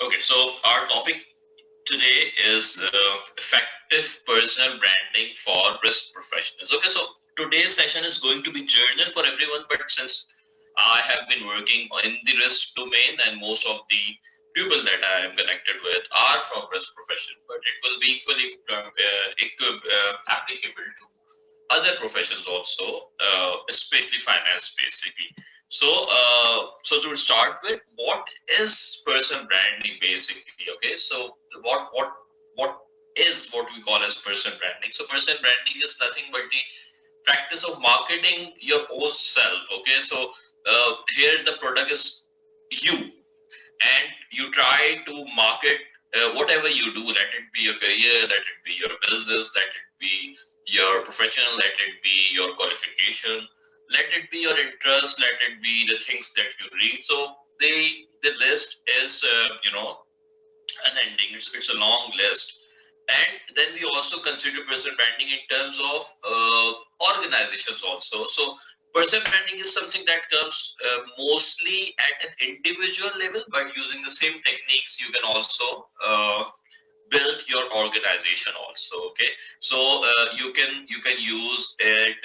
Okay, so our topic today is effective personal branding for risk professionals. Okay, so today's session is going to be journal for everyone, but since I have been working in the risk domain and most of the people that I am connected with are from risk profession, but it will be equally applicable to other professions also, especially finance, basically. So to start with, what is personal branding basically? Okay, so what is what we call as personal branding? So personal branding is nothing but the practice of marketing your own self. Okay, so here the product is you, and you try to market whatever you do. Let it be your career, let it be your business, let it be your profession, let it be your qualification, let it be your interest, let it be the things that you read. So the list is unending. It's a long list. And then we also consider personal branding in terms of organizations also. So personal branding is something that comes mostly at an individual level, but using the same techniques, you can also build your organization also. Okay, so you can use it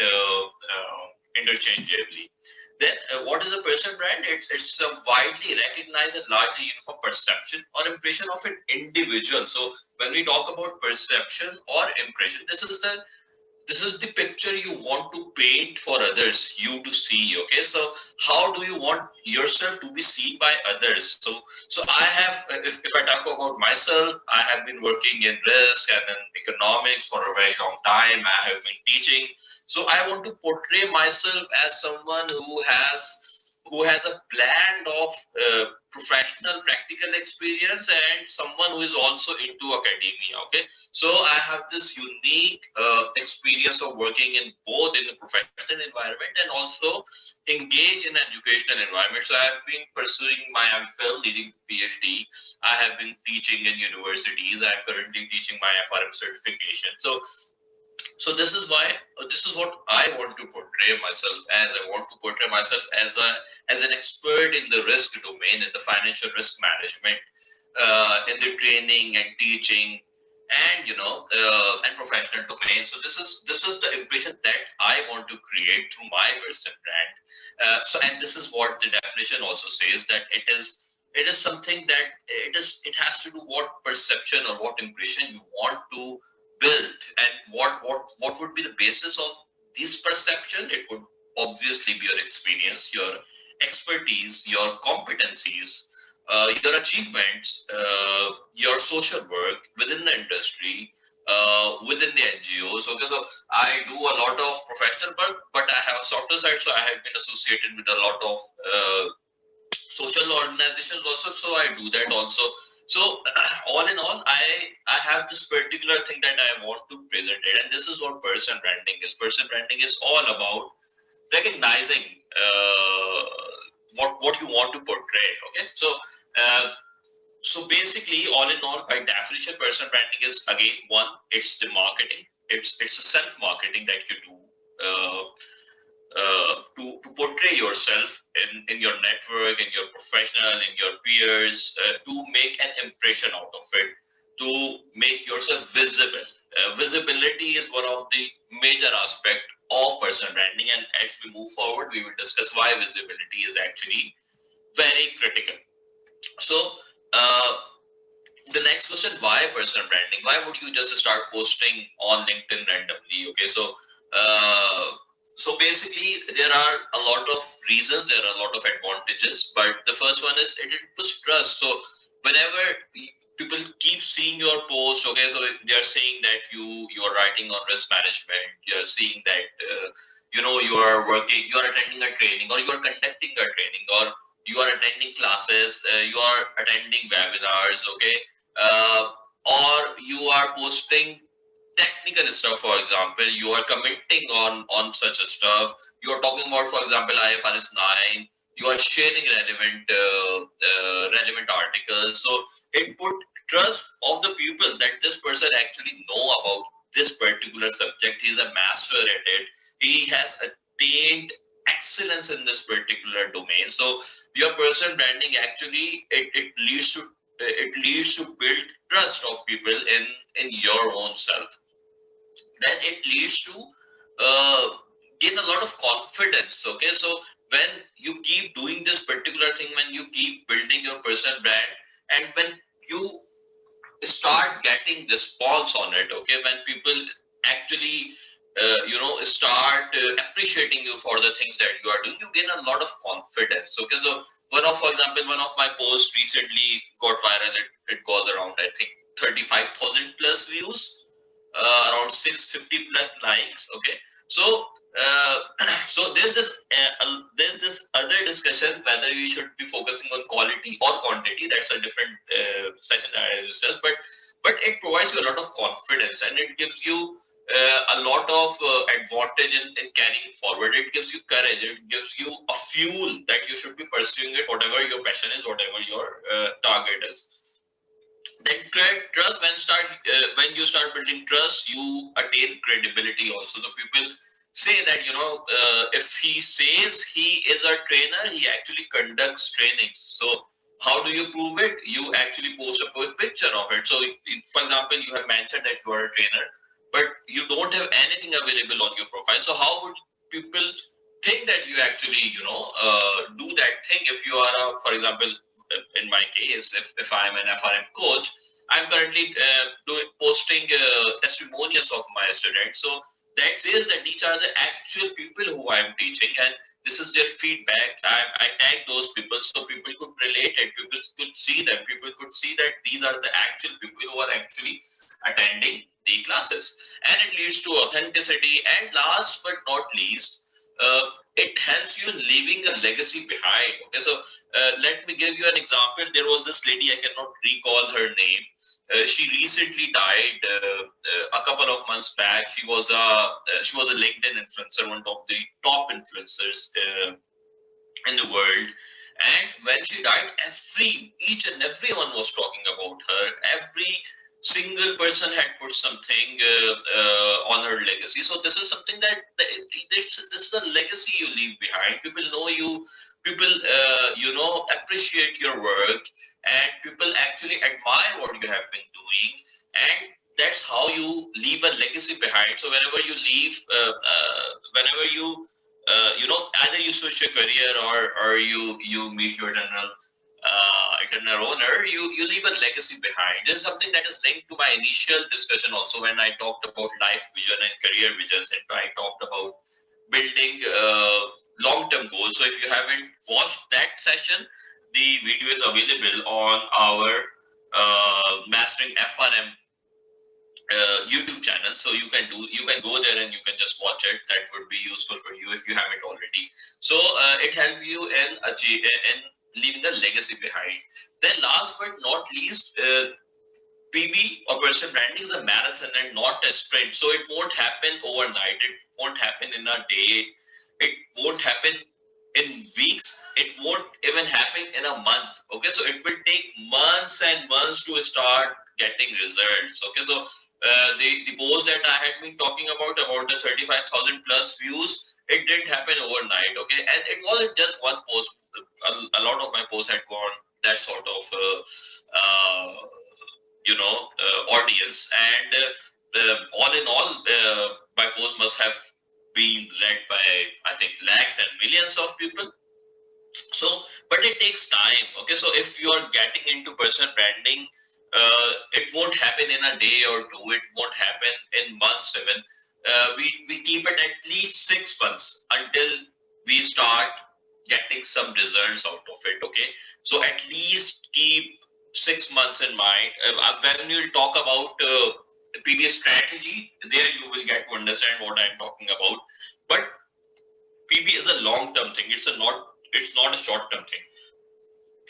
interchangeably. Then what is a personal brand? It's a widely recognized and largely uniform perception or impression of an individual. So when we talk about perception or impression, this is the picture you want to paint for others, you to see. Okay, so how do you want yourself to be seen by others? So I have, if I talk about myself, I have been working in risk and in economics for a very long time. I have been teaching, so I want to portray myself as someone who has a blend of professional practical experience and someone who is also into academia. Okay, so I have this unique experience of working in both in the professional environment and also engage in educational environment. So I have been pursuing my MPhil, leading PhD. I have been teaching in universities. I am currently teaching my FRM certification. So this is what I want to portray myself as. I want to portray myself as an expert in the risk domain, in the financial risk management, in the training and teaching, and and professional domain. So this is the impression that I want to create through my personal brand. And this is what the definition also says, that it is something that it has to do what perception or what impression you want to build, and what would be the basis of this perception. It would obviously be your experience, your expertise, your competencies, your achievements, your social work within the industry, within the NGOs. Okay, so I do a lot of professional work, but I have a softer side, so I have been associated with a lot of social organizations also. So I do that also. So all in all, I have this particular thing that I want to present it, and this is what person branding is. Person branding is all about recognizing what you want to portray. Okay, uh, so basically, all in all, by definition, personal branding is, again, one, it's the marketing. It's a self marketing that you do. To portray yourself in your network, in your professional, in your peers, to make an impression out of it, to make yourself visible. Visibility is one of the major aspect of personal branding, and as we move forward, we will discuss why visibility is actually very critical. So, uh, the next question, why personal branding? Why would you just start posting on LinkedIn randomly? Okay, uh, so basically there are a lot of reasons, there are a lot of advantages, but the first one is it puts trust. So whenever people keep seeing your post, okay, so they are saying that you are writing on risk management, you are seeing that you are working, you are attending a training, or you are conducting a training, or you are attending classes, you are attending webinars, okay, uh, or you are posting technical stuff. For example, you are commenting on such a stuff, you are talking about, for example, IFRS 9, you are sharing relevant articles. So it put trust of the people that this person actually know about this particular subject, he's a master at it, he has attained excellence in this particular domain. So your personal branding actually, it leads to it leads to build trust of people in your own self. Then it leads to uh, gain a lot of confidence. Okay, so when you keep doing this particular thing, when you keep building your personal brand, and when you start getting response on it, okay, when people actually start appreciating you for the things that you are doing, you gain a lot of confidence. Okay, so for example, one of my posts recently got viral. It goes around, I think, 35,000 plus views, around 650 plus likes. Okay, so so there's this other discussion whether we should be focusing on quality or quantity. That's a different session as itself, but it provides you a lot of confidence, and it gives you a lot of advantage in carrying forward. It gives you courage. It gives you a fuel that you should be pursuing it, whatever your passion is, whatever your target is. Then trust, when you start building trust, you attain credibility also. So people say that, if he says he is a trainer, he actually conducts trainings. So how do you prove it? You actually post a picture of it. So for example, you have mentioned that you are a trainer, but you don't have anything available on your profile. So how would people think that you actually do that thing? If you are for example, in my case, if I'm an FRM coach, I'm currently posting testimonials of my students. So that says that these are the actual people who I'm teaching, and this is their feedback. I tag those people so people could relate it, people could see them, people could see that these are the actual people who are actually attending the classes, and it leads to authenticity. And last but not least, it helps you in leaving a legacy behind. Okay, so let me give you an example. There was this lady, I cannot recall her name. She recently died a couple of months back. She was a LinkedIn influencer, one of the top influencers in the world. And when she died, each and everyone was talking about her. Every single person had put something on her legacy. So this is something this is a legacy you leave behind. People know you. People, appreciate your work, and people actually admire what you have been doing. And that's how you leave a legacy behind. So whenever you either you switch your career, or you meet your eternal owner, you leave a legacy behind. This is something that is linked to my initial discussion also, when I talked about life vision and career visions, and I talked about building long-term goals. So if you haven't watched that session, the video is available on our Mastering FRM YouTube channel. So you can go there and you can just watch it. That would be useful for you if you haven't already. So it helps you in leaving a legacy behind. Then last but not least, PB or personal branding is a marathon and not a sprint. So it won't happen overnight. It won't happen in a day. It won't happen in weeks. It won't even happen in a month. Okay, so it will take months and months to start getting results. Okay, so the post that I had been talking about the 35,000 plus views, it didn't happen overnight. Okay, and it wasn't just one post. A lot of my posts had gone that sort of audience, and all in all, my post must have been read by, I think, lakhs and millions of people. So but it takes time. Okay, so if you are getting into personal branding, it won't happen in a day or two. It won't happen in months even. We keep it at least 6 months until we start getting some results out of it. Okay, so at least keep 6 months in mind. When we'll talk about previous strategy, there you will get to understand what I'm talking about. But PB is a long-term thing. It's not a short-term thing.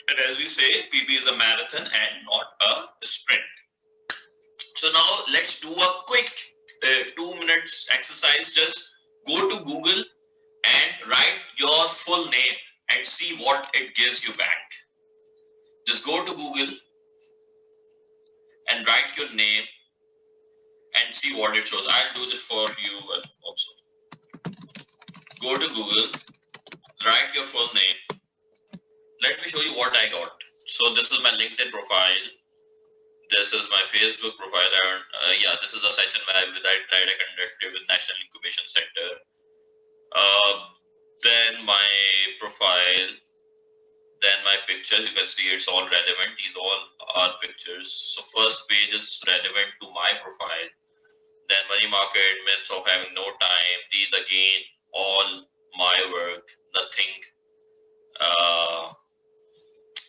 And as we say, PB is a marathon and not a sprint. So now let's do a quick 2 minutes exercise. Just go to Google and write your full name and see what it gives you back. Just go to Google and write your name and see what it shows. I'll do that for you also. Go to Google, write your full name. Let me show you what I got. So this is my LinkedIn profile. This is my Facebook profile. Yeah, this is a session that I conducted with National Incubation Center. Then my profile, then my pictures. You can see it's all relevant. These all are pictures. So first page is relevant to my profile. Then money market, myths of having no time. These again all my work. Nothing.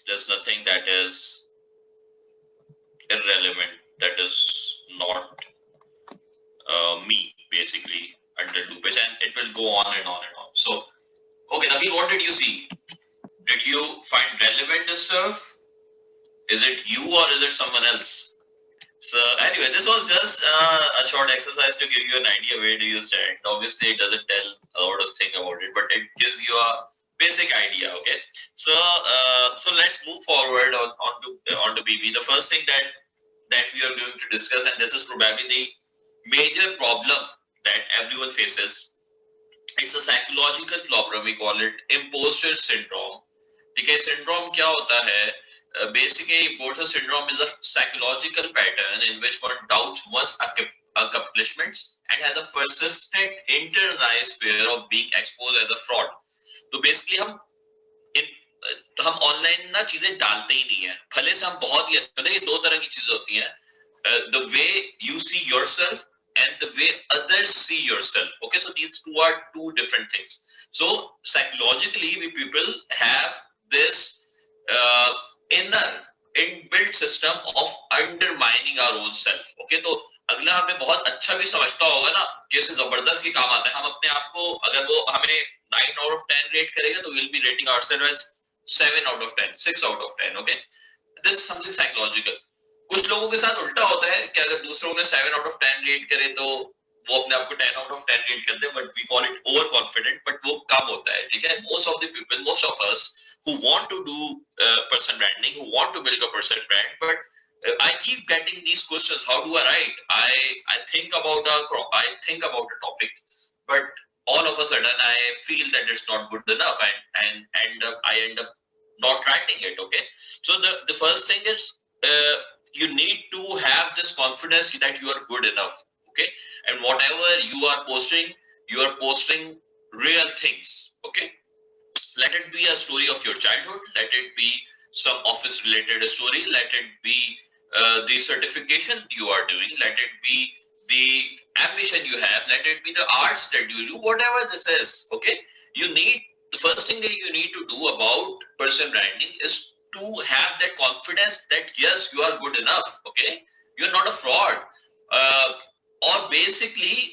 There's nothing that is irrelevant. That is not me basically until two page, and it will go on and on and on. So okay, Naveen, what did you see? Did you find relevant this stuff? Is it you or is it someone else? So anyway, this was just a short exercise to give you an idea where do you stand. Obviously, it doesn't tell a lot of things about it, but it gives you a basic idea. Okay, so so let's move forward onto BB. The first thing that we are going to discuss, and this is probably the major problem that everyone faces. It's a psychological problem. We call it imposter syndrome. ठीक है, syndrome क्या होता है? Basically, imposter syndrome is a psychological pattern in which one doubts one's accomplishments and has a persistent internalized fear of being exposed as a fraud. तो basically हम online ना चीजें डालते ही नहीं है, भले से हम बहुत ही अच्छे। देखिए, दो तरह की चीजें होती हैं, the way you see yourself and the way others see yourself. Okay, so these two are two different things. So psychologically, we people have this inner inbuilt system of undermining our own self. Okay, तो अगला हमें बहुत अच्छा भी समझता होगा ना कि इससे जबरदस्त ही काम आता है। हम अपने आप को, अगर वो हमें 9 out of 10 रेट करेगा, तो we'll be rating ourselves as 7 out of 10, 6 out of 10. Okay, this is something psychological. कुछ लोगों के साथ उल्टा होता है कि अगर दूसरों ने 7 out of 10 रेट करे तो वो अपने आप को 10 out of 10 रेट करते हैं, but we call it overconfident, but वो कम होता है। ठीक है, most of the people, most of us who want to do person branding, who want to build a person brand, but I keep getting these questions. How do I write? I think about a topic, but all of a sudden I feel that it's not good enough, and I end up not writing it. Okay, so the first thing is you need to have this confidence that you are good enough. Okay, and whatever you are posting real things. Okay, let it be a story of your childhood, let it be some office related story, let it be the certification you are doing, let it be the ambition you have, let it be the arts that you do, whatever this is. Okay, you need, the first thing that you need to do about person branding is to have that confidence that yes, you are good enough. Okay, you're not a fraud, or basically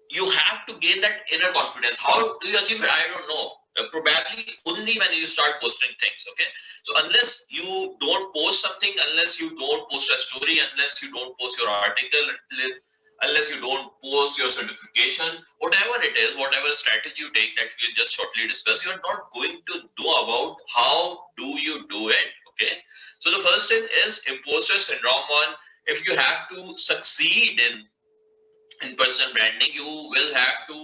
you have to gain that inner confidence. How do you achieve it? I don't know. Probably only when you start posting things. Okay, so unless you don't post something, unless you don't post a story, unless you don't post your article, unless you don't post your certification, whatever it is, whatever strategy you take that we'll just shortly discuss, you're not going to know about how do you do it. Okay, so the first thing is imposter syndrome. One, if you have to succeed in person branding, you will have to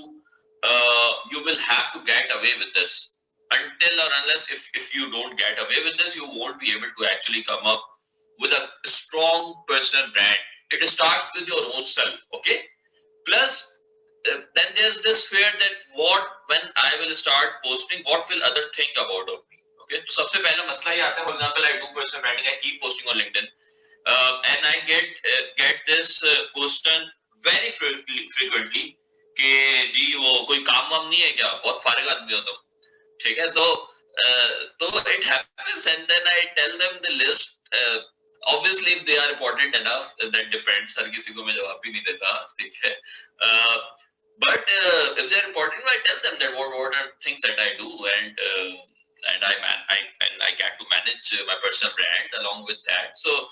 get away with this. Until or unless if you don't get away with this, you won't be able to actually come up with a strong personal brand. It starts with your own self. Okay, plus then there's this fear that what, when I will start posting, what will other think about of me. Okay, तो सबसे पहला मसला ये आता है, for example, I do personal branding, I keep posting on LinkedIn, and I get this question very frequently कि जी वो कोई काम वाम नहीं है क्या, बहुत फारिग आदमी हो तुम। ठीक है, तो it happens, and then I tell them the list. Obviously if they are important enough, that depends, हर किसी को मैं जवाब भी नहीं देता। ठीक है, but if they are important, I tell them that what are things that I do, and I get to manage my personal brand along with that. So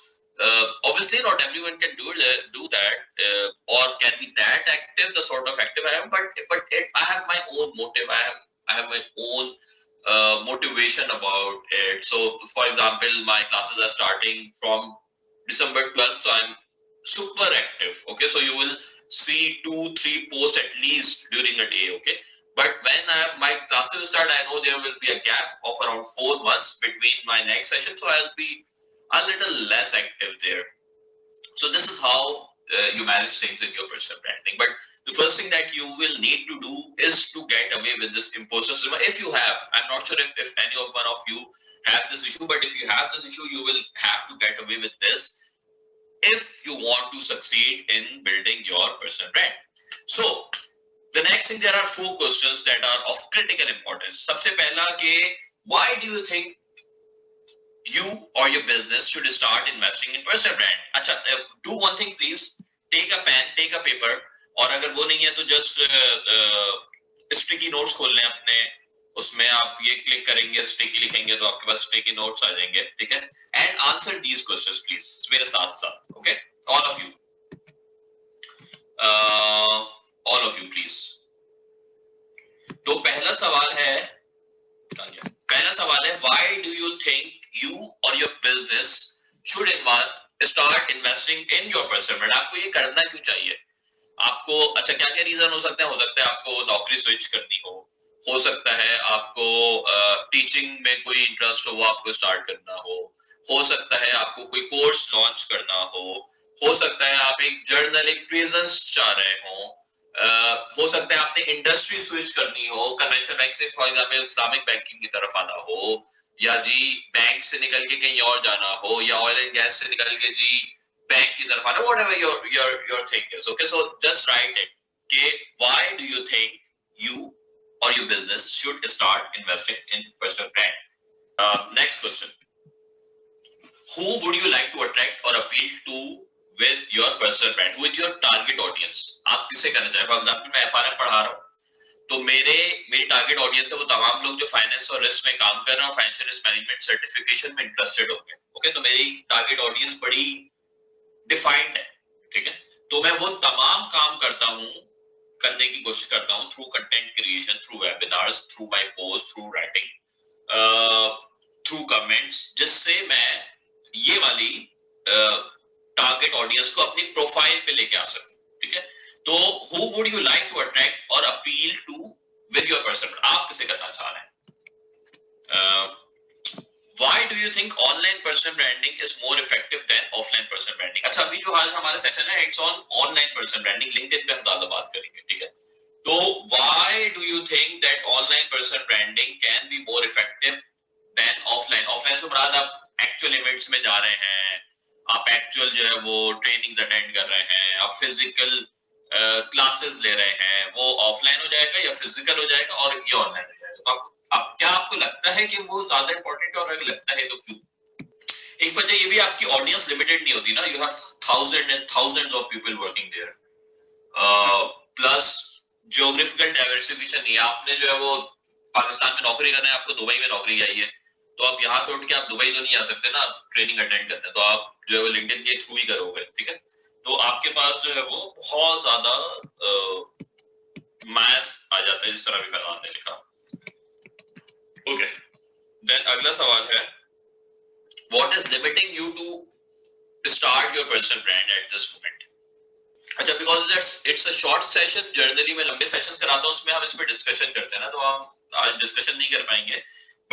obviously not everyone can do that, or can be that active, the sort of active I am, but I have my own motive, I have my own motivation about it. So for example, my classes are starting from December 12th, so I'm super active. Okay, so you will see 2-3 posts at least during a day. Okay, But when my classes will start, I know there will be a gap of around 4 months between my next session, so I'll be a little less active there. So this is how you manage things in your personal branding. But the first thing that you will need to do is to get away with this imposter syndrome. If you have, I'm not sure if any of one of you have this issue, but if you have this issue, you will have to get away with this if you want to succeed in building your personal brand. So the next thing, there are 4 questions that are of critical importance. सबसे पहला कि why do you think you or your business should start investing in personal brand? अच्छा, do one thing please, take a pen, take a paper, और अगर वो नहीं है तो just sticky notes खोल लें अपने, उसमें आप ये क्लिक करेंगे, स्टिकी लिखेंगे तो आपके पास स्टिकी नोट्स आ जाएंगे, ठीक है? And answer these questions please मेरे साथ साथ, okay? All of you, all of you please. तो पहला सवाल है, पहला सवाल है, why do you think you और your business should start investing in your personal brand? आपको ये करना क्यों चाहिए? आपको अच्छा क्या क्या रीजन हो सकते हैं? हो सकता है आपको नौकरी स्विच करनी हो सकता है आपको टीचिंग में कोई इंटरेस्ट हो, वो आपको स्टार्ट करना हो सकता है आपको कोई कोर्स लॉन्च करना हो सकता है आप एक जर्नल, एक प्रेजेंस चाह रहे हो सकता है आपने इंडस्ट्री स्विच करनी हो, कन्वेंशनल बैंक से फॉर एग्जांपल इस्लामिक बैंकिंग की तरफ आना हो, या जी बैंक से निकल के कहीं और जाना हो, या ऑयल एंड गैस से निकल के जी बैंक की तरफ आना, whatever your thing is. Okay, so just write it. Okay, why do you think you or your business should start investing in personal brand? Next question. Who would you like to attract or appeal to with your personal brand? With your target audience. आप किसे करना चाहें? For example, मैं FRM पढ़ा रहा हूँ, तो मेरी टारगेट ऑडियंस है वो तमाम लोग जो फाइनेंस और रिस्क में काम कर रहे हैं और फाइनेंशियल रिस्क मैनेजमेंट सर्टिफिकेशन में इंटरेस्टेड होंगे. ओके, तो मेरी टारगेट ऑडियंस बड़ी डिफाइंड है, ठीक है? तो मैं वो तमाम काम करने की कोशिश करता हूँ through content creation, through webinars, through my post, through writing, through comments, जिससे मैं ये वाली टारगेट ऑडियंस को अपनी प्रोफाइल पे लेके आ सकूं, ठीक है? तो who would you like to attract और appeal to with your person? आप किसे करना चाह रहे हैं? Why do you think online personal branding is more effective than offline personal branding? अच्छा, अभी जो आज हमारा सेशन है it's on online personal branding. LinkedIn पे हम ज्यादा बात करेंगे, ठीक है? तो why do you think that online personal branding can be more effective than offline? Offline से मुराद आप एक्चुअल इवेंट्स में जा रहे हैं, आप एक्चुअल जो है वो ट्रेनिंग्स अटेंड कर रहे हैं, आप फिजिकल क्लासेस ले रहे हैं, वो ऑफलाइन हो जाएगा या फिजिकल हो जाएगा और ये ऑनलाइन हो जाएगा? तो क्या आपको लगता है कि वो ज्यादा इंपॉर्टेंट है, और अगर लगता है तो क्यों? एक वजह ये भी आपकी ऑडियंस लिमिटेड नहीं होती ना, you have thousand and thousands of people working there, plus geographical diversification नहीं है. आपने जो है वो पाकिस्तान में नौकरी करना है, आपको दुबई में नौकरी चाहिए, तो आप यहाँ से उठ के आप दुबई तो नहीं आ सकते ना ट्रेनिंग अटेंड करने, तो आप जो है वो लिंक्डइन के थ्रू ही करोगे, ठीक है? तो आपके पास जो है वो बहुत ज्यादा मैथ्स आ जाता है, जिस तरह भी फैलान ने लिखा. ओके, देन अगला सवाल है, what is limiting you to start your personal brand at this moment? अच्छा, because it's a short session, generally मैं लंबे सेशंस कराता हूँ, उसमें हम इस पे डिस्कशन करते हैं ना, तो हम आज डिस्कशन नहीं कर पाएंगे,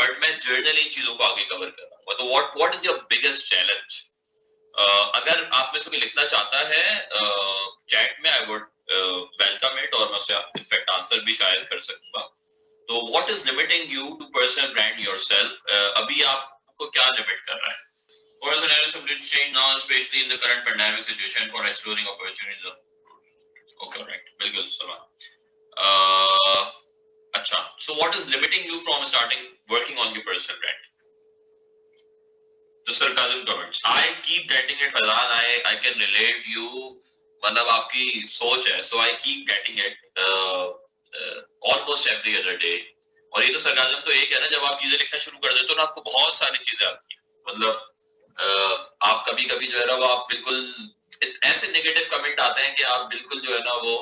बट मैं जनरली इन चीजों को आगे कवर कर रहा हूँ. तो what is your biggest challenge? अगर आप में से कोई लिखना चाहता है चैट में, आई वुड वेलकम इट, और मैं उसे इनफैक्ट आंसर भी शायद कर सकूंगा. तो what is limiting you to personal brand yourself? अभी आपको क्या लिमिट कर रहा है? Personal areas change now, especially in the current pandemic situation, for exploring opportunities. Okay, right. बिल्कुल सवाल. अच्छा, so what is limiting you from starting working on your personal brand? The sarcasm comments. I keep getting it, Fazan. I can relate you. मतलब आपकी सोच है, so I keep getting it almost every other day. और ये तो sarcasm तो एक है ना, जब आप चीजें लिखना शुरू कर देते हो ना, आपको बहुत सारी चीजें आती हैं. मतलब आप कभी कभी जो है ना वो आप बिल्कुल ऐसे नेगेटिव कमेंट आते हैं कि आप बिल्कुल जो है ना वो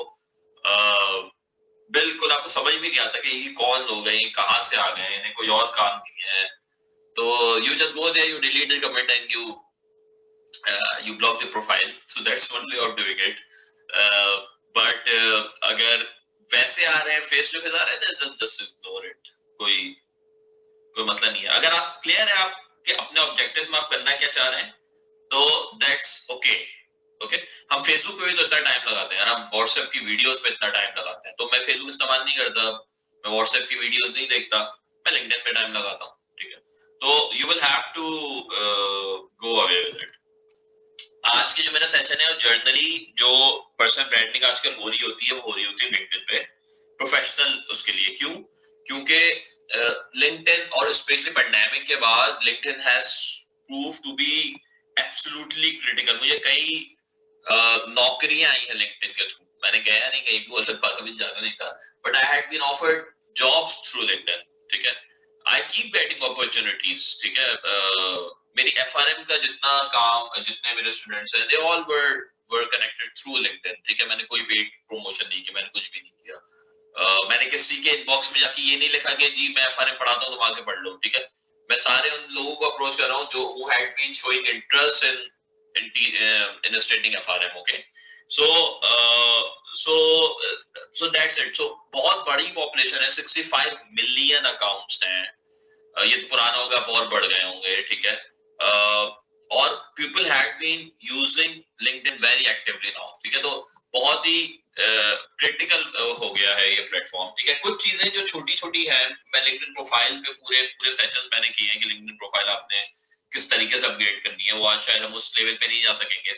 बिल्कुल आपको समझ में नहीं आता कि ये कौन लोग हैं, ये कहाँ से आ गए, इन्हें कोई और काम नहीं है. तो you just go there, you delete the comment and you block the profile. So that's one way of doing it. But अगर वैसे आ रहे हैं, फेस टू फेस आ रहे हैं, जस्ट इग्नोर इट, कोई मसला नहीं है। अगर आप क्लियर है आपके अपने ऑब्जेक्टिव्स में आप करना क्या चाह रहे हैं, तो दैट्स ओके। ओके, हम फेसबुक पे भी तो इतना टाइम लगाते हैं, हम व्हाट्सएप की वीडियोस पे इतना टाइम लगाते हैं, तो मैं फेसबुक इस्तेमाल नहीं करता, मैं व्हाट्सएप की वीडियोस नहीं देखता, मैं लिंक्डइन पे टाइम लगाता हूँ, ठीक है। तो you will have to go away with it. आज की जो मेरा सेशन है, जर्नली जो पर्सनल ब्रांडिंग आजकल हो रही होती है, वो हो रही होती है लिंक्डइन पे, प्रोफेशनल उसके लिए। क्यों? क्योंकि लिंक्डइन और स्पेशली पैंडेमिक के बाद LinkedIn has prove to be absolutely critical. मुझे कई नौकरियां आई है लिंक्डइन के थ्रू, मैंने गया नहीं कहीं भी, वो अलग बात, अभी जाना नहीं था, but I had been offered jobs through LinkedIn, ठीक है। आई कीप गेटिंग अपॉर्चुनिटीज, ठीक है। मेरी एफआरएम का जितना काम, जितने मेरे स्टूडेंट्स हैं, they all were connected through LinkedIn, ठीक है। मैंने कोई पेड प्रमोशन नहीं किया, मैंने कुछ भी नहीं किया। मैंने किसी के इनबॉक्स में जाके ये नहीं लिखा कि जी मैं एफआरएम पढ़ाता हूँ, तुम आके पढ़ लो, ठीक है। मैं सारे उन लोगों को अप्रोच कर रहा हूँ जो who had been showing interest in studying FRM, okay. So so so that's it. So बहुत बड़ी पॉपुलेशन है, 65 मिलियन अकाउंट्स हैं, ये तो पुराना होगा, बहुत बढ़ गए होंगे, ठीक है। और people had been using LinkedIn very actively now, ठीक है। तो बहुत ही क्रिटिकल हो गया है ये प्लेटफॉर्म, ठीक है। कुछ चीजें जो छोटी छोटी हैं, मैं लिंक्डइन प्रोफाइल पे पूरे पूरे सेशंस मैंने किए हैं कि लिंक्डइन प्रोफाइल आपने किस तरीके से अपग्रेड करनी है, वो आज शायद हम उस लेवल पे नहीं जा सकेंगे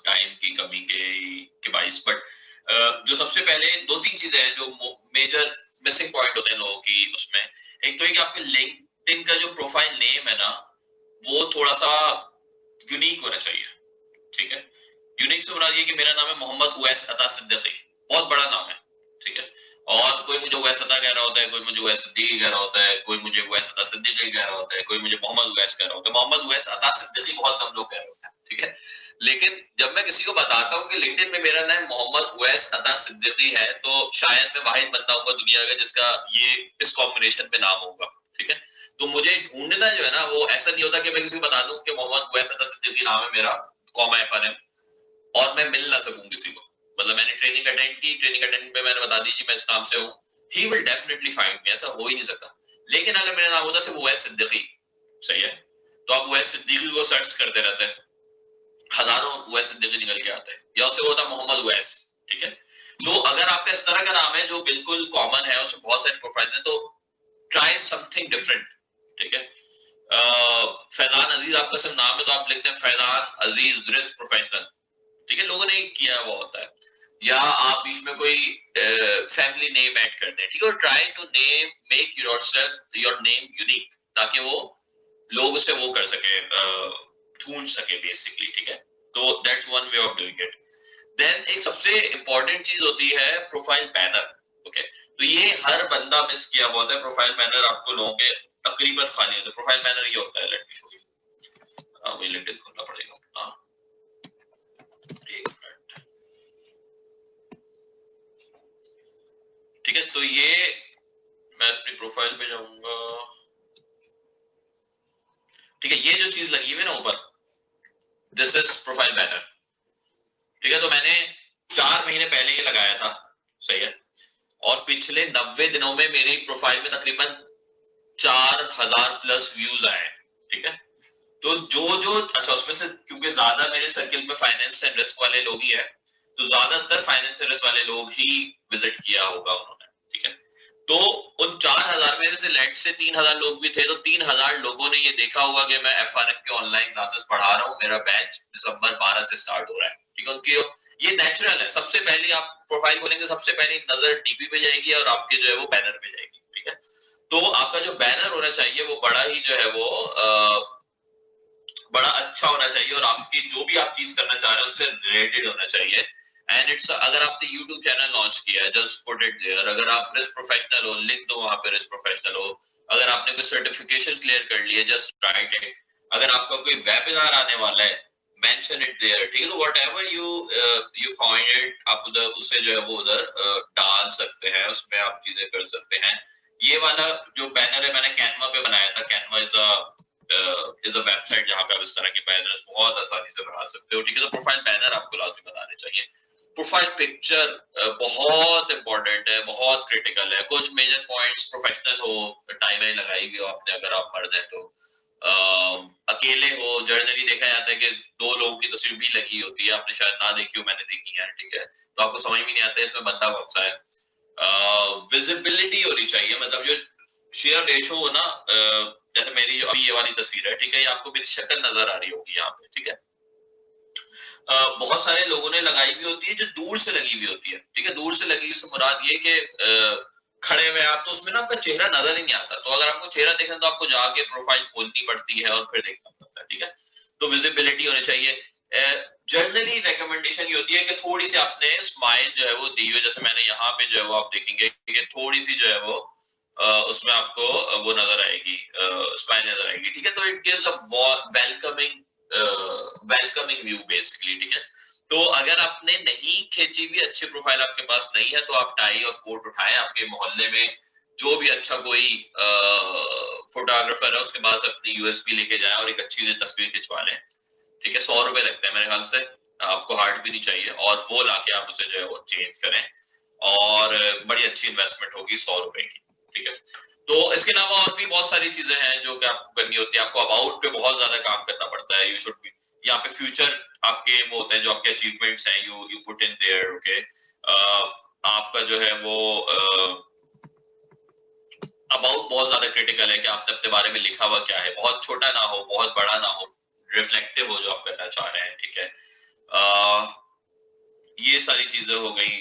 टाइम की कमी के बाइस, बट जो सबसे पहले दो तीन चीजें हैं जो मेजर मिसिंग पॉइंट होते हैं लोगों की उसमें। एक तो है कि आपके लिंक्डइन का जो प्रोफाइल नेम है ना, वो थोड़ा सा यूनिक होना चाहिए, ठीक है। यूनिक से मुराद ये कि मेरा नाम है मोहम्मद उवैस अता सिद्दीकी, बहुत बड़ा नाम है, ठीक है। और कोई मुझे उवैस अता कह रहा होता है, कोई मुझे उवैस सिद्दीकी कह रहा होता है, कोई मुझे उवैस अता सिद्दीकी कह रहा होता है, कोई मुझे मोहम्मद उवैस कह रहा होता है। मोहम्मद उवैस अता सिद्दीकी बहुत कम लोग कह रहे होते हैं, ठीक है। लेकिन जब मैं किसी को बताता हूँ कि लिंक्डइन में मेरा नाम मोहम्मद उवैस अता सिद्दीकी है, तो शायद मैं वाहिद बंदा होगा दुनिया का जिसका ये इस कॉम्बिनेशन में नाम होगा, ठीक है। तो मुझे ढूंढना जो है ना, वो ऐसा नहीं होता कि मैं किसी को बता दूं कि मोहम्मद उवैस अता सिद्दीकी नाम है मेरा, कॉमा एफआरएम, और मैं मिल ना सकूं किसी को। मतलब मैंने ट्रेनिंग अटेंड की, ट्रेनिंग अटेंड में मैंने बता दी जी मैं इस नाम से हूँ, he will definitely find me, ऐसा हो ही नहीं सकता। लेकिन अगर मेरा नाम होता सिर्फ उवैस सिद्दीकी, सही है, तो आप उवैस सिद्दीकी को सर्च करते रहते हैं, हजारों उवैस सिद्दीकी निकल के आते हैं, या उससे होता मोहम्मद उवैस, ठीक है। तो अगर आपका इस तरह का नाम है जो बिल्कुल कॉमन है, उसमें बहुत सारे प्रोफाइल हैं, तो ट्राई समथिंग डिफरेंट, ठीक है। फैजान अजीज आपका सिर्फ नाम है, तो आप लिखते हैं फैजान अजीज रिस्क प्रोफेशनल, ठीक है। लोगों ने किया हुआ होता है, या आप बीच में कोई फैमिली नेम ऐड करते हैं, ठीक है। Try to name make yourself your name unique, ताकि वो लोग उसे वो कर सके, ढूंढ सके बेसिकली, ठीक है। तो that's one way of doing it. Then एक सबसे इंपॉर्टेंट चीज होती है प्रोफाइल बैनर, ओके। तो ये हर बंदा मिस किया हुआ होता है। प्रोफाइल बैनर आपको लोगों के तकरीबन खाली होते हैं। प्रोफाइल बैनर ये होता है, लेट मी शो यू, वही लिंक्डइन खोलना पड़ेगा अपना, एक मिनट, ठीक है। तो ये मैं अपनी प्रोफाइल पे जाऊंगा, ठीक है। ये जो चीज लगी हुई है ना ऊपर, दिस इज प्रोफाइल बैनर, ठीक है। तो मैंने 4 महीने पहले ये लगाया था, सही है, और पिछले 90 दिनों में मेरी प्रोफाइल में तकरीबन 4000 प्लस व्यूज आए, ठीक है। तो जो अच्छा, उसमें से क्योंकि ज्यादा मेरे सर्किल में फाइनेंस एंड रिस्क वाले लोग ही है, तो ज्यादातर फाइनेंस एंड रिस्क वाले लोग ही विजिट किया होगा उन्होंने, ठीक है। तो उन 4000 में से लेट से 3000 लोग भी थे, तो 3000 लोगों ने ये देखा हुआ कि मैं एफआरएम के ऑनलाइन क्लासेस पढ़ा रहा हूँ, मेरा बैच दिसंबर 12 से स्टार्ट हो रहा है, ठीक है। उनकी ये नेचुरल है। सबसे पहले आप प्रोफाइल खोलेंगे, सबसे पहले नजर डीपी पे जाएगी और आपके जो है वो बैनर पे जाएगी, ठीक है। तो आपका जो बैनर होना चाहिए वो बड़ा ही जो है वो बड़ा अच्छा होना चाहिए, और आपकी जो भी आप चीज करना चाह रहे हैं उससे रिलेटेड होना चाहिए। एंड इट्स, अगर आपने यूट्यूब चैनल लॉन्च किया है, जस्ट पुट इट देयर। अगर आप रिस्क प्रोफेशनल हो, लिख दो वहां पे रिस्क प्रोफेशनल हो। अगर आपने कोई सर्टिफिकेशन क्लियर कर ली है, जस्ट राइट इट। अगर आपका कोई वेबिनार आने वाला है, मेंशन इट देयर, ठीक है। तो व्हाटएवर यू फाइंड इट, आप उधर उसे जो है वो उधर डाल सकते हैं, उसमें आप चीजें कर सकते हैं। ये वाला जो बैनर है मैंने कैनवा पे बनाया था। कैनवा इज अ वेबसाइट जहां पे आप इस तरह के बैनर्स बहुत आसानी से बना सकते हो, ठीक है। तो प्रोफाइल बैनर आपको लाजमी बनाने चाहिए। प्रोफाइल पिक्चर बहुत इंपॉर्टेंट है, बहुत क्रिटिकल है। कुछ मेजर पॉइंट्स, प्रोफेशनल हो, टाइम लगाई भी हो आपने, अगर आप मर्द हैं तो अकेले हो, जनरली देखा जाता है कि दो लोगों की तस्वीर भी लगी होती है, आपने शायद ना देखी हो, मैंने देखी है, ठीक है, तो आपको समझ भी नहीं आता है इसमें बंदा कौन सा है। विजिबिलिटी होनी चाहिए, मतलब जो शेयर रेशो हो ना, जैसे मेरी जो अभी ये वाली तस्वीर है, ठीक है, ये आपको मेरी शक्ल नजर आ रही होगी यहाँ पे, ठीक है। बहुत सारे लोगों ने लगाई भी होती है जो दूर से लगी हुई होती है, ठीक है, दूर से लगी हुई से मुराद ये कि खड़े हुए आप, तो उसमें ना आपका चेहरा नजर ही नहीं आता, तो अगर आपको चेहरा देखना तो आपको जाके प्रोफाइल खोलनी पड़ती है और फिर देखना पड़ता है, ठीक है। तो विजिबिलिटी होनी चाहिए। जनरली रिकमेंडेशन ये होती है कि थोड़ी सी आपने स्माइल जो है वो दी हुई, जैसे मैंने यहाँ पे जो है वो आप देखेंगे कि थोड़ी सी जो है वो उसमें आपको वो नजर आएगी, स्माइल नजर आएगी, ठीक है। तो it gives a welcoming view basically, ठीक है। तो अगर आपने नहीं खींची हुई अच्छी प्रोफाइल आपके पास नहीं है, तो आप टाई और कोट उठाएं, आपके मोहल्ले में जो भी अच्छा कोई फोटोग्राफर है उसके पास अपनी यूएसबी लेके जाएं और एक अच्छी तस्वीर खिंचवा लें, ठीक है। 100 रुपए लगते हैं मेरे ख्याल से, आपको हार्ड भी नहीं चाहिए, और वो लाके आप उसे जो है वो चेंज करें, और बड़ी अच्छी इन्वेस्टमेंट होगी 100 रुपए की, ठीक है। तो इसके अलावा और भी बहुत सारी चीजें हैं जो कि आपको करनी होती है। आपको अबाउट पे बहुत ज्यादा काम करना पड़ता है, यू शुड बी, यहाँ पे फ्यूचर आपके वो होते हैं जो आपके अचीवमेंट्स हैं, you put in their, okay. आपका जो है वो अबाउट बहुत ज्यादा क्रिटिकल है कि आपने अपने बारे में लिखा हुआ क्या है, बहुत छोटा ना हो, बहुत बड़ा ना हो, रिफ्लेक्टिव हो जो आप करना चाह रहे हैं, ठीक है। ये सारी चीजें हो गई।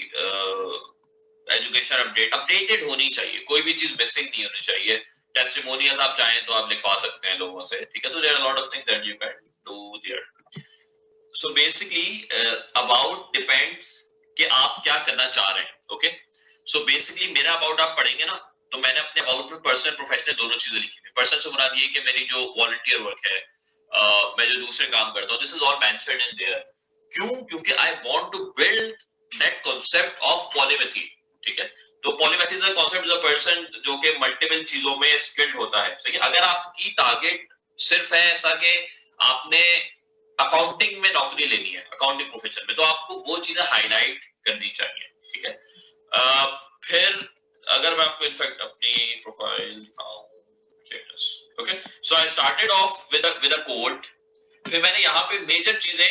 एजुकेशन अपडेटेड होनी चाहिए, कोई भी चीज मिसिंग नहीं होनी चाहिए। टेस्टिमोनियल्स आप चाहें तो आप लिखवा सकते हैं लोगों से, ठीक है। तो there are lot of things that you can do there. So basically about depends कि आप क्या करना चाह रहे हैं, ओके। सो बेसिकली मेरा अबाउट आप पढ़ेंगे ना, तो मैंने अपने अबाउट में पर्सनल प्रोफेशनल दोनों चीजें लिखी हुई। पर्सनल से मुराद ये कि मेरी जो वॉलंटियर वर्क है, मैं जो दूसरे काम करता हूँ, this is all mentioned in there. क्यों? क्योंकि I want to build that concept of polymathy, ठीक है। तो polymathy is a concept, is a person जो कि मल्टीपल चीजों में स्किल्ड होता है, सही है। अगर आपकी टारगेट सिर्फ है ऐसा कि आपने अकाउंटिंग में नौकरी लेनी है, अकाउंटिंग प्रोफेशन में, तो आपको वो चीजें हाईलाइट करनी चाहिए, ठीक है। फिर अगर मैं आपको इनफैक्ट अपनी प्रोफाइल दिखाऊं, status, okay. So I started off with a quote, फिर मैंने यहाँ पे मेजर चीजें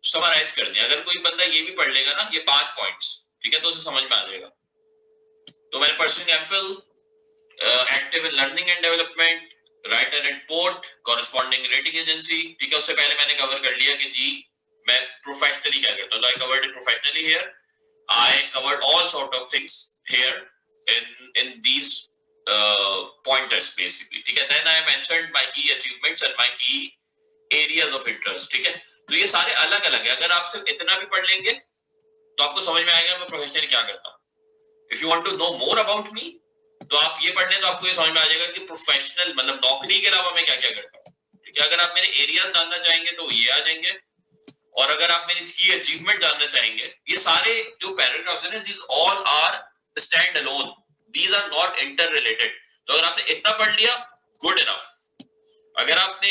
समराइज कर दी। अगर कोई बंदा ये भी पढ़ लेगा ना, ये 5 पॉइंट्स, ठीक है, तो उसे समझ में आ जाएगा। तो मैंने pursuing MPhil, active in learning and development, writer and port, corresponding rating agency, ठीक है। उससे पहले मैंने कवर कर लिया कि जी मैं प्रोफेशनली क्या करता हूँ। I covered it professionally here, I covered all sort of things here in these pointers basically, ठीक है। then I mentioned my key achievements and my key areas of interest, ठीक है। तो ये सारे अलग अलग है, अगर आप सिर्फ इतना भी पढ़ लेंगे तो आपको समझ में आएगा मैं प्रोफेशनली क्या करता हूँ। If you want to know more about me, तो आप ये पढ़ लें तो आपको ये समझ में आ जाएगा कि प्रोफेशनल मतलब नौकरी के अलावा मैं क्या क्या करता हूँ, ठीक है। अगर आप मेरे एरियाज जानना चाहेंगे तो ये आ जाएंगे, और अगर आप मेरी की अचीवमेंट जानना चाहेंगे, ये सारे जो पैराग्राफ्स हैं, this all are standalone, these are not interrelated. तो अगर आपने इतना पढ़ लिया, गुड इनफ। अगर आपने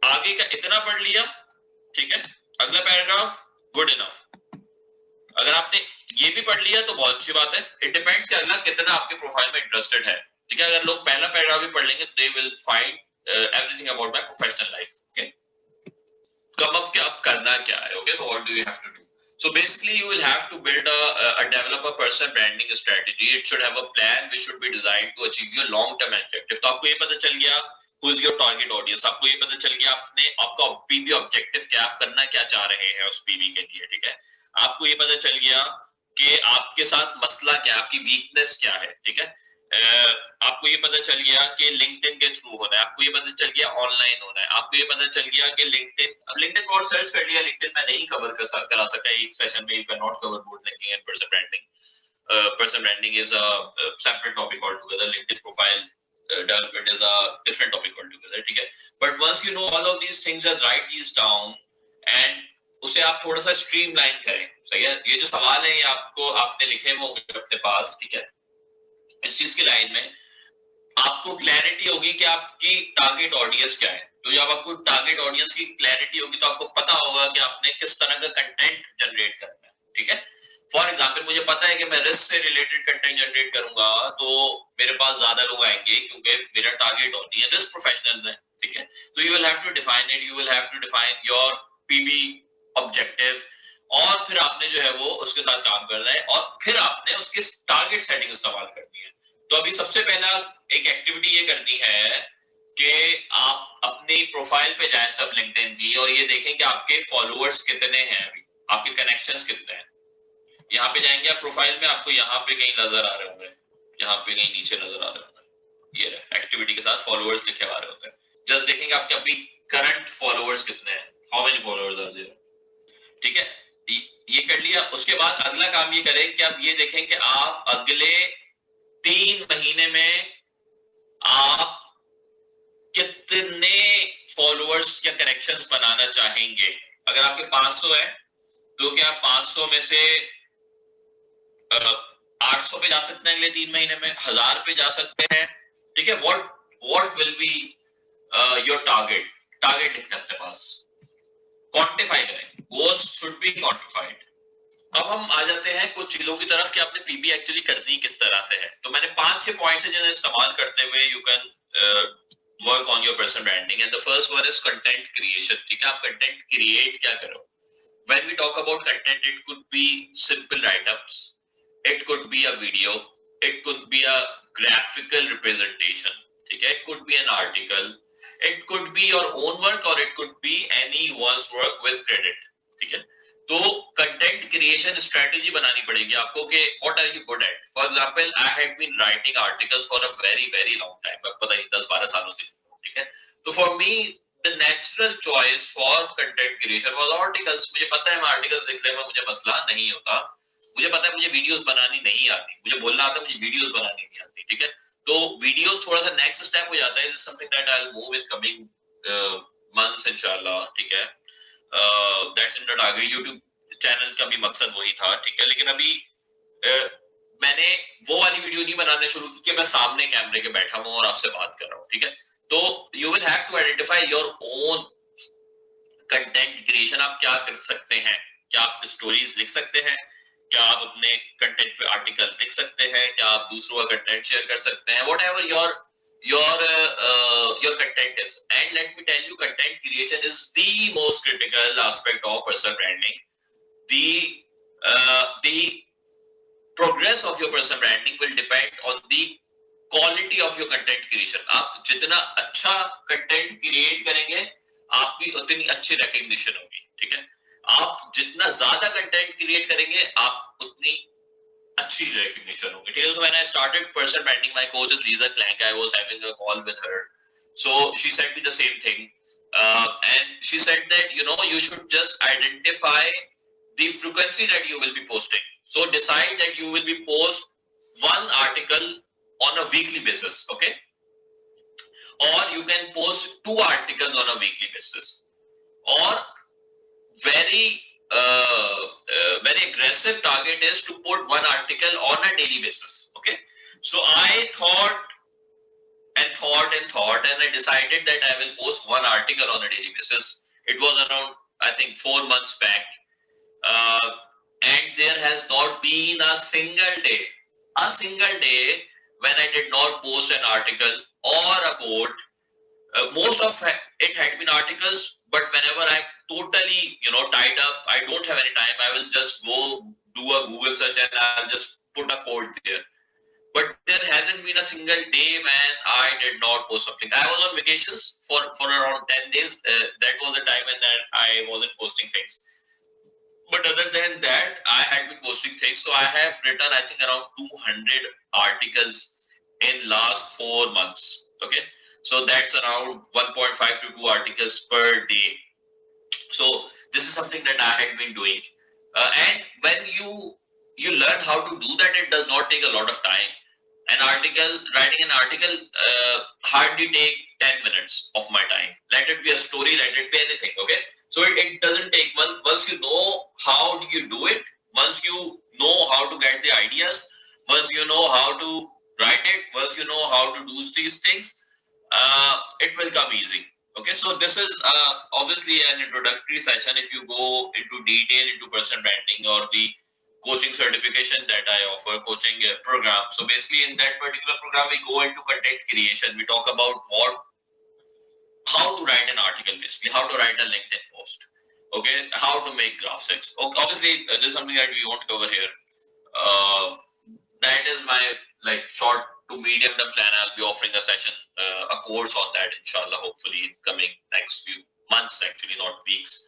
आगे का इतना पढ़ लिया, ठीक है, अगला पैराग्राफ गुड इनफ। अगर आपने ये भी पढ़ लिया तो बहुत अच्छी बात है। इट डिपेंड्स कि अगला कितना आपके प्रोफाइल में इंटरेस्टेड है, ठीक है। अगर लोग पहला पैराग्राफ भी पढ़ लेंगे, they will find everything about my professional life, okay. Come up क्या आप करना क्या है, okay. So what do you have to do? So basically, you will have to build a develop a personal branding strategy. It should have a plan which should be designed to achieve your long-term objective. तो आपको ये पता चल गया who is your target audience, आपको ये पता चल गया आपने आपका पीबी ऑब्जेक्टिव क्या, आप करना क्या चाह रहे हैं उस पीबी के लिए, ठीक है। आपको ये पता चल गया कि आपके साथ मसला क्या, आपकी वीकनेस क्या है, ठीक है। आपको ये पता चल गया कि लिंक्डइन के थ्रू होना है, आपको ये पता चल गया ऑनलाइन होना है, आपको ये पता चल गया कि लिंक्डइन, अब लिंक्डइन को और सर्च कर लिया, लिंक्डइन में नहीं कवर करा सका एक सेशन में, you can not cover both linking and person branding. Person branding is a separate topic all together, LinkedIn profile development is a different topic altogether, ठीक है। but once you know all of these things, just write these down and उसे आप थोड़ा सा streamline करें, सही है। ये जो सवाल है ये आपको आपने लिखे हुए होंगे अपने पास, ठीक है। इस चीज की लाइन में आपको क्लैरिटी होगी कि आपकी टारगेट ऑडियंस क्या है। तो जब आपको टारगेट ऑडियंस की क्लैरिटी होगी तो आपको पता होगा कि आपने किस तरह का कंटेंट जनरेट करना है, ठीक है। फॉर एग्जाम्पल मुझे पता है कि मैं रिस्क से रिलेटेड कंटेंट जनरेट करूंगा तो मेरे पास ज्यादा लोग आएंगे क्योंकि मेरा टारगेट ऑडियंस रिस्क प्रोफेशनल्स हैं, ठीक है। तो you will have to define it, you will have to define your PB objective, और फिर आपने जो है वो उसके साथ काम करना है, और फिर आपने उसके टारगेट सेटिंग इस्तेमाल करनी है। तो अभी सबसे पहला एक एक्टिविटी ये करनी है कि आप अपनी प्रोफाइल पे जाएं सब लिंक्डइन की, और ये देखें कि आपके फॉलोअर्स कितने हैं, अभी आपके कनेक्शंस कितने हैं। यहाँ पे जाएंगे आप प्रोफाइल में, आपको यहाँ पे कहीं नजर आ रहे होंगे, यहाँ पे कहीं नीचे नजर आ रहे होंगे, ये एक्टिविटी के साथ फॉलोअर्स लिखे आ रहे होते हैं। जस्ट देखेंगे आपके अभी करंट फॉलोअर्स कितने हैं, how many followers are there, ठीक है। ये कर लिया। उसके बाद अगला काम ये करें कि आप ये देखें कि आप अगले 3 महीने में आप कितने फॉलोअर्स या कनेक्शंस बनाना चाहेंगे। अगर आपके 500 है तो क्या 500 में से 800 पे जा सकते हैं अगले 3 महीने में, 1000 पे जा सकते हैं, ठीक है। What will be your target, target लिखते हैं अपने पास, क्वांटिफाई करें, गोल्स शुड बी क्वांटिफाइड। अब हम आ जाते हैं कुछ चीजों की तरफ कि आपने पीबी एक्चुअली करनी किस तरह से है। तो मैंने 5-6 पॉइंट्स है जिन्हें इस्तेमाल करते हुए you can work on your personal branding. And the first one is content creation, ठीक है। आप कंटेंट क्रिएट क्या करो। When we talk about content, it could be simple writeups, it could be a video, it could be a graphical representation, ठीक है। It could be an article, it could be your own work, or it could be anyone's work with credit, ठीक है। तो content creation strategy बनानी पड़ेगी आपको कि what are you good at. For example I had been writing articles for a very very long time, पता नहीं 10-12 सालों से, ठीक है। तो for me the natural choice for content creation was articles. मुझे पता है मैं आर्टिकल्स लिखने में मुझे मसला नहीं होता, मुझे पता है मुझे वीडियोस बनानी नहीं आती, मुझे बोलना आता है, मुझे वीडियोस बनानी नहीं आती, ठीक है। तो वीडियोस थोड़ा सा नेक्स्ट स्टेप हो जाता है, something that I will move in coming months इंशाल्लाह, ठीक है। That's in the target. YouTube channel का भी मकसद वही था, ठीक है। लेकिन अभी मैंने वो वाली वीडियो नहीं बनाने शुरू की कि मैं सामने कैमरे के बैठा हूं और आपसे बात कर रहा हूं, ठीक है। तो you will have to identify your own content creation. आप क्या कर सकते हैं, क्या आप स्टोरीज लिख सकते हैं, क्या आप अपने कंटेंट पे आर्टिकल लिख सकते हैं, क्या आप दूसरों का कंटेंट शेयर कर सकते हैं, what ever your content is. And let me tell you, content creation is the most critical aspect of personal branding. The progress of your personal branding will depend on the quality of your content creation. आप जितना अच्छा content create करेंगे आपकी उतनी अच्छी recognition होगी, ठीक है। आप जितना ज्यादा कंटेंट क्रिएट करेंगे आप उतनी अच्छी recognition होगी, ठीक है। So when I started personal branding, my coach is Lisa Clank. I was having a call with her, so she said me the same thing, and she said that you should just identify the frequency that you will be posting. So decide that you will be post one article on a weekly basis, okay, or you can post 2 articles on a weekly basis, or very very aggressive target is to put 1 article on a daily basis, okay. So I thought and I decided that I will post 1 article on a daily basis. It was around, I think, 4 months back, and there has not been a single day when I did not post an article or a quote. Most of it had been articles, but whenever I'm totally tied up, I don't have any time, I will just go do a Google search and I'll just put a quote there. But there hasn't been a single day when I did not post something. I was on vacations for around 10 days. That was the time when I wasn't posting things. But other than that, I had been posting things. So I have written, I think, around 200 articles in last 4 months. Okay. So that's around 1.5 to 2 articles per day. So this is something that I had been doing. And when you learn how to do that, it does not take a lot of time. Writing an article hardly take 10 minutes of my time. Let it be a story, let it be anything, okay? So it doesn't take once you know how do you do it, once you know how to get the ideas, once you know how to write it, once you know how to do these things, it will come easy. Okay, so this is obviously an introductory session. If you go into detail into personal branding or the coaching certification that I offer, coaching program. So basically in that particular program, we go into content creation. We talk about how to write an article, basically how to write a LinkedIn post. Okay, how to make graphics. Okay, obviously, there's something that we won't cover here. Uh, that is my like short to medium term plan. I'll be offering a session, a course on that, inshallah, hopefully in coming next few months, actually, not weeks.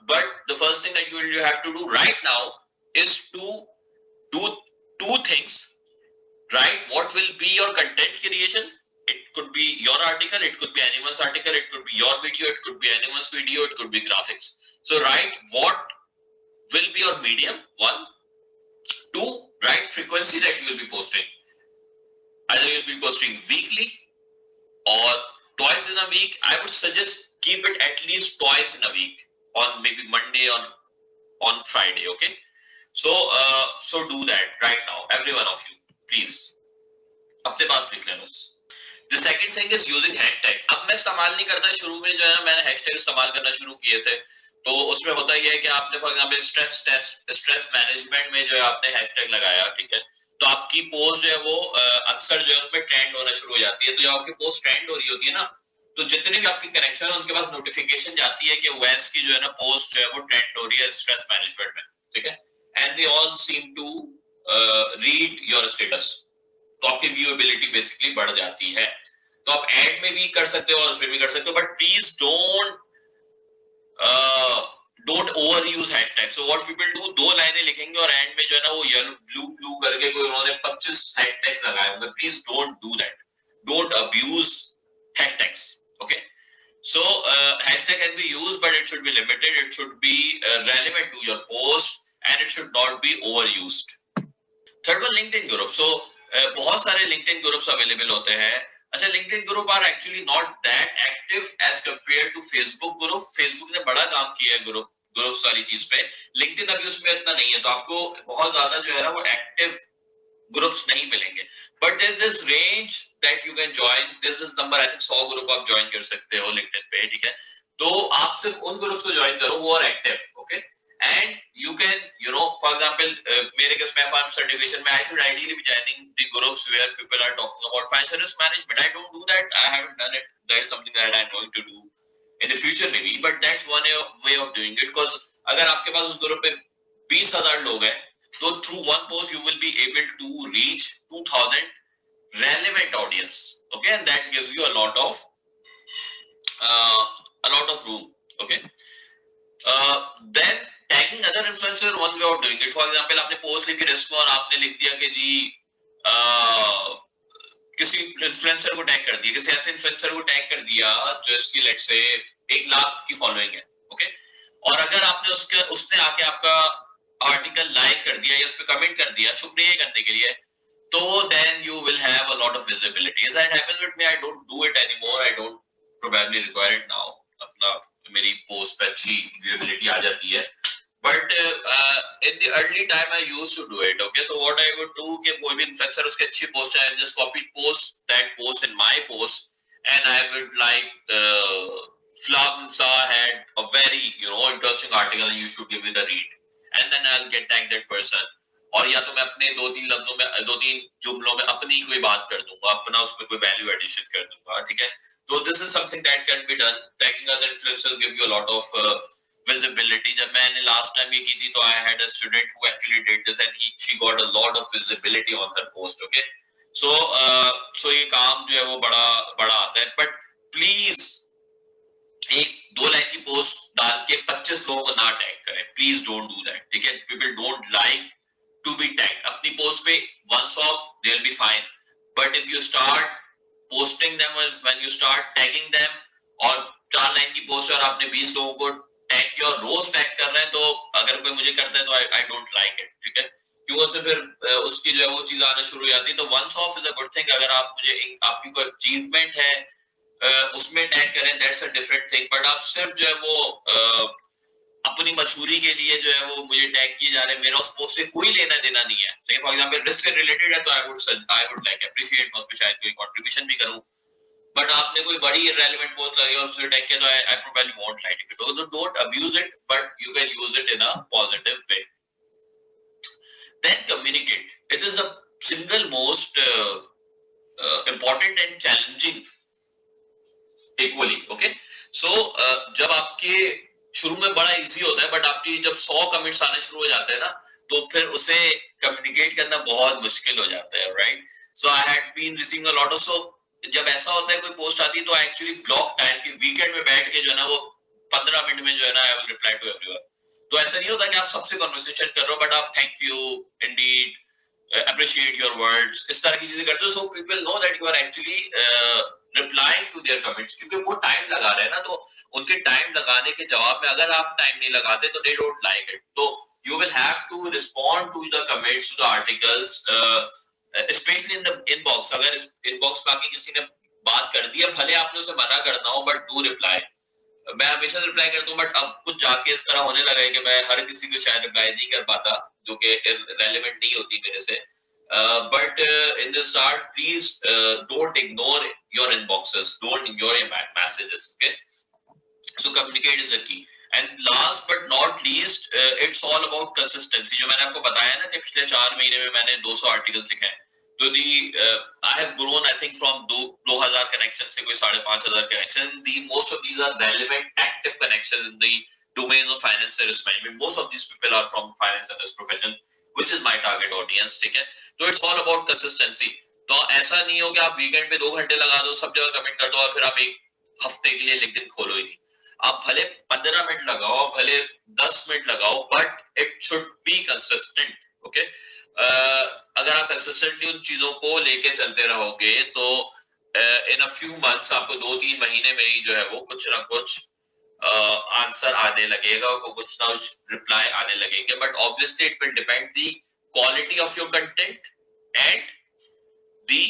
But the first thing that you have to do right now is to do two things. Right? What will be your content creation? It could be your article, it could be anyone's article, it could be your video, it could be anyone's video, it could be graphics. So write what will be your medium, one. Two, write frequency that you will be posting. Either you'll be posting weekly or twice in a week. I would suggest keep it at least twice in a week, on maybe Monday on Friday. Okay, so do that right now, every one of you, please. अपने पास लिख लेना बस. The second thing is using hashtag. अब मैं इस्तेमाल नहीं करता, शुरू में जो है ना मैंने हैशटैग इस्तेमाल करना शुरू किए थे, तो उसमें होता ही है कि आपने फॉर एग्जांपल स्ट्रेस मैनेजमेंट में जो है आपने हैशटैग लगाया, ठीक है, तो आपकी पोस्ट जो है वो अक्सर जो है उसमें ट्रेंड होना शुरू हो जाती है. तो जब आपकी पोस्ट ट्रेंड हो रही होती है ना, तो जितने भी आपके कनेक्शन है उनके पास नोटिफिकेशन जाती है कि वैस की जो है ना पोस्ट जो है वो ट्रेंड हो रही है स्ट्रेस मैनेजमेंट में, ठीक है, and they all seem to read your status. तो आपकी व्यूएबिलिटी बेसिकली बढ़ जाती है. तो आप ऐड में भी कर सकते हो और उसमें भी कर सकते हो, but please don't over use hashtag. So what people do, दो लाइनें लिखेंगे और एंड में जो है ना वो येलो ब्लू ब्लू करके कोई उन्होंने 25 हैशटैग्स लगाए होंगे. Please don't do that, don't abuse hashtags. Okay, so hashtag can be used but it should be limited, it should be relevant to your post and it should not be overused. Third one, LinkedIn group. So बहुत सारे LinkedIn groups available होते हैं. अच्छा, LinkedIn group are actually not that active as compare to Facebook group. Facebook ने बड़ा काम किया है ग्रुप्स वाली चीज पे, लिंक्डइन अभी उसमें इतना नहीं है, तो आपको बहुत ज्यादा जो है ना वो एक्टिव ग्रुप्स नहीं मिलेंगे. But there is this range that you can join. This is number, I think 100 group आप ज्वाइन कर सकते हो लिंक्डइन पे, ठीक है. तो आप सिर्फ उन ग्रुप्स को ज्वाइन करो वो are active. Okay, and you can, you know, for example, mere case mein farm certification mein I should ideally be joining the groups where people are talking about financial risk management. I don't do that, I haven't done it. That is something that I'm going to do in the future maybe, but that's one way of doing it. Because agar aapke paas us group pe 20,000 log hai, so through one post you will be able to reach 2,000 relevant audience. Okay, and that gives you a lot of room. Okay, then tagging other influencer, one way of doing it. For example आपने post लिखी risk और आपने लिख दिया कि जी किसी influencer को tag कर दिया, किसी ऐसे इन्फ्लुएंसर को टैग कर दिया जो इसकी लेट्स से 1 लाख की फॉलोइंग है. ओके, और अगर आपने उसने आके आपका आर्टिकल लाइक कर दिया या उस पर कमेंट कर दिया शुक्रिया करने के लिए, तो then you will have a lot of visibility. As that happens with me, I don't do it anymore, I don't probably require it now. अपना मेरी पोस्ट पे अच्छी विजिबिलिटी आ जाती है. But in the early time I used to do it. Okay, so what I would do कि कोई भी influencer उसके अच्छी post है, I just copy post that post in my post, and I would like Flamsa had a very interesting article and you should give it a read, and then I'll get tag that person. और या तो मैं अपने 2-3 लफ्जों में 2-3 जुमलों में अपनी कोई बात कर दूंगा, अपना उसमें कोई वैल्यू एडिशन कर दूंगा, ठीक है. तो this is something that can be done. Tagging other influencers give you a lot of visibility. जब मैंने last time ये की थी तो I had a student who actually did this and she got a lot of visibility on her post. Okay, so ये काम जो है वो बड़ा आता है. But please एक 2 लाइन की पोस्ट डाल के 25 लोगों को ना टैग करें. Please don't do that. ठीक है, people don't like to be tagged. अपनी पोस्ट पे once off they'll be fine, but if you start posting them, when you start tagging them, और 4 लाइन की पोस्ट और आपने 20 लोगों को टैग किया और रोज टैग कर रहे हैं, तो अगर कोई मुझे करता है तो आई डोंट लाइक इट. ठीक है, क्यों उसमें फिर उसकी जो है वो चीज आना शुरू हो जाती है. तो once off is a good thing. अगर आप मुझे आपकी कोई अचीवमेंट है उसमें टैग करें, that's a different thing. But आप सिर्फ जो है वो अपनी मशहूरी के लिए जो है वो मुझे टैग किए जा रहे हैं, मेरा उस पोस्ट से कोई लेना देना नहीं है. सही, फॉर एग्जांपल रिस्क से रिलेटेड है तो आई वुड लाइक अप्रिशिएट मैं उस पे शायद कोई कंट्रीब्यूशन भी करूं. बट आपने कोई बड़ी इररेलेवेंट पोस्ट लगाई और उससे टैग किया तो I probably won't like it. So don't abuse it, but you can use it in a positive way. then communicate. It is the single most important and challenging equally. Okay, so जब आपके शुरू में बड़ा easy होता है, but आपकी जब 100 comments आने शुरू हो जाते हैं ना, तो फिर उसे कम्युनिकेट करना बहुत मुश्किल हो जाता है, right? So I had been receiving a lot of, so जब ऐसा होता है कोई पोस्ट आती है तो एक्चुअली ब्लॉक टाइम की वीकेंड में बैठ के जो है ना वो 15 मिनट में जो है ना I will reply to everyone. तो ऐसा नहीं होता कि आप सबसे कन्वर्सेशन कर रहे हो, बट आप thank you, Indeed, appreciate your words, इस तरह की चीजें करते हो, so people know that you are actually replying to their comments. क्योंकि वो टाइम लगा रहे हैं ना, तो उनके टाइम लगाने के जवाब में अगर आप टाइम नहीं लगाते तो they don't like it. तो you will have to respond to the comments, to the articles, especially in the inbox. अगर inbox में आके किसी ने बात कर दी है, भले आपने उसे मना करना हो, but do reply. मैं हमेशा रिप्लाई करता हूँ, बट अब कुछ जाके इस तरह होने लगा है कि मैं हर किसी को शायद रिप्लाई नहीं कर पाता, जो कि रेलेवेंट नहीं होती मेरे से. But in the start, please don't ignore your inboxes, don't ignore your messages. Okay, so communicate is the key. And last but not least, it's all about consistency. जो मैंने आपको बताया ना कि पिछले 4 महीने में मैंने 200 आर्टिकल्स लिखे हैं, तो दी I have grown, I think, from 2000 connections से कोई 5500 connections. The most of these are relevant active connections in the domains of finance and risk management. Most of these people are from finance and risk profession, which is my target audience. ठीक है, तो it's all about consistency. तो ऐसा नहीं हो कि आप weekend पे 2 घंटे लगा दो, सब जगह कमेंट कर दो और फिर आप एक हफ्ते के लिए लिंक्डइन खोलो ही नहीं. आप भले 15 मिनट लगाओ, भले 10 मिनट लगाओ, but it should be consistent. Okay, अगर आप कंसिस्टेंटली उन चीजों को लेके चलते रहोगे तो इन अ फ्यू मंथ्स आपको 2-3 महीने में ही जो है वो कुछ ना कुछ आंसर आने लगेगा, कुछ ना कुछ रिप्लाई आने लगेंगे. But obviously it will depend the quality of your content and the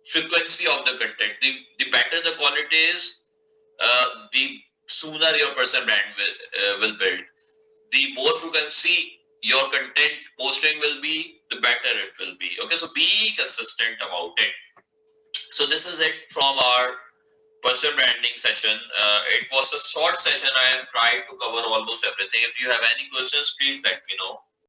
frequency of the content. The better the quality is, the sooner your personal brand will build. The more frequency your content posting will be, the better it will be. Okay, so be consistent about it. So this is it from our personal branding session. It was a short session. I have tried to cover almost everything. If you have any questions, please let me know.